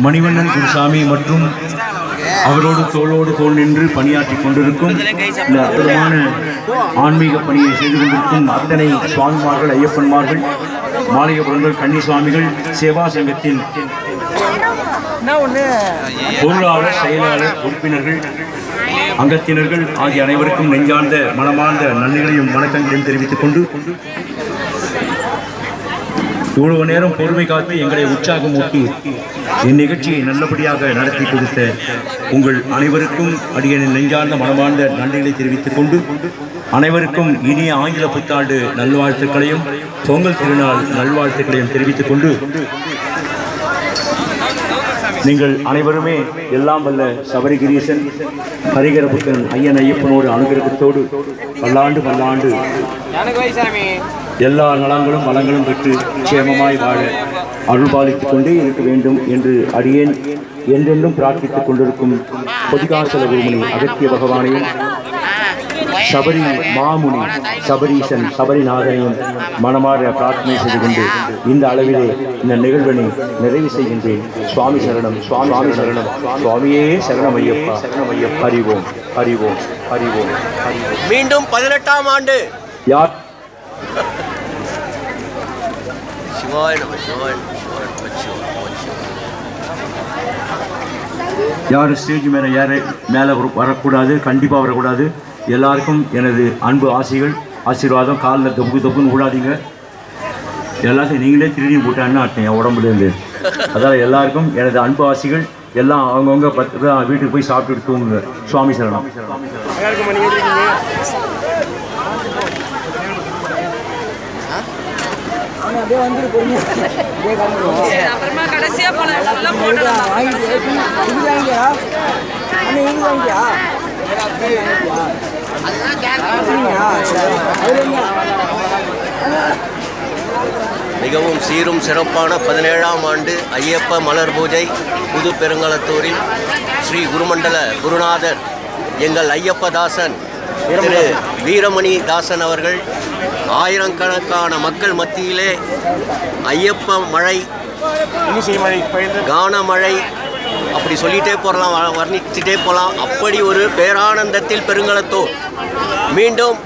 மணிவண்ணன் குருசாமி மற்றும் அவரோடு தோளோடு தோள் நின்று பணியாற்றி கொண்டிருக்கும் இந்த அற்புதமான ஆன்மீக பணியை செய்து கொண்டிருக்கும் அத்தனை சுவாமிமார்கள், ஐயப்பன்மார்கள், மாளிகைபுரங்கள், கன்னிசுவாமிகள், சேவா சங்கத்தின் பொருளாளர், செயலாளர், உறுப்பினர்கள், அங்கத்தினர்கள் ஆகிய அனைவருக்கும் நெஞ்சார்ந்த மனமார்ந்த நன்றிகளையும் வணக்கங்களையும் தெரிவித்துக் கொண்டு இவ்வளவு நேரம் பொறுமை காத்து எங்களை உற்சாகமூட்டி இந்நிகழ்ச்சியை நல்லபடியாக நடத்தி கொடுத்த உங்கள் அனைவருக்கும் அடியனின் நெஞ்சார்ந்த மனமார்ந்த நன்றிகளை தெரிவித்துக் கொண்டு அனைவருக்கும் இனிய ஆங்கில புத்தாண்டு நல்வாழ்த்துக்களையும் பொங்கல் திருநாள் நல்வாழ்த்துக்களையும் தெரிவித்துக் கொண்டு நீங்கள் அனைவருமே எல்லாம் வல்ல சபரிகிரீசன் ஹரிகரபுத்தன் ஐயன் ஐயப்பனோடு அனுகிரகத்தோடு பல்லாண்டு பல்லாண்டு எல்லா நலங்களும் வளங்களும் பெற்று க்ஷேமமாய் வாழ அருள்பாலித்துக் கொண்டே இருக்க வேண்டும் என்று அடியேன் என்றென்றும் பிரார்த்தித்துக் கொண்டிருக்கும் பொதிகாசல குருமணி அகத்திய பகவானையும் சபரி மாமுனி சபரீசன் சபரிநாதனையும் மனமாற பிரார்த்தனை செய்து கொண்டு இந்த அளவிலே இந்த நிகழ்வினை நிறைவு செய்கின்றேன். சுவாமி சரணம், சுவாமி சரணம், சுவாமியே சரணம் ஐயப்பா, சரணம் ஐயப்பா. அறிவோம் அறிவோம் அறிவோம். மீண்டும் 18ஆம் ஆண்டு யார் யார் ஸ்டேஜ் மேலே வரக்கூடாது, கண்டிப்பாக வரக்கூடாது. எல்லாருக்கும் எனது அன்பு ஆசைகள், ஆசீர்வாதம். காலில் தொப்புன்னு விடாதீங்க. எல்லாத்தையும் நீங்களே திருடி போட்டான்னு ஆட்டேன் என் உடம்புலேருந்து. அதாவது எல்லாருக்கும் எனது அன்பு ஆசைகள். எல்லாம் அவங்கவுங்க வீட்டுக்கு போய் சாப்பிட்டு தூங்குங்க. சுவாமி சரணம். மிகவும் சீரும் சிறப்பான 17ஆம் ஆண்டு ஐயப்ப மலர் பூஜை புது பெருங்களத்தூரில் ஸ்ரீ குருமண்டல குருநாதர் எங்கள் ஐயப்பதாசன் திரு வீரமணி தாசன் அவர்கள் ஆயிரக்கணக்கான மக்கள் மத்தியிலே ஐயப்ப மழை, கானமழை, அப்படி சொல்லிகிட்டே போகலாம், வர்ணிச்சுட்டே போகலாம். அப்படி ஒரு பேரானந்தத்தில் பெருங்களத்தூர் மீண்டும்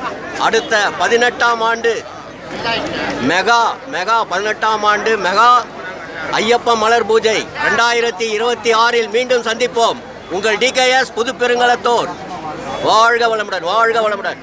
அடுத்த 18ஆம் ஆண்டு மெகா 18ஆம் ஆண்டு மெகா ஐயப்ப மலர் பூஜை 2026இல் மீண்டும் சந்திப்போம். உங்கள் DKS புது பெருங்களத்தூர். வாழ்க வளமுடன், வாழ்க வளமுடன்.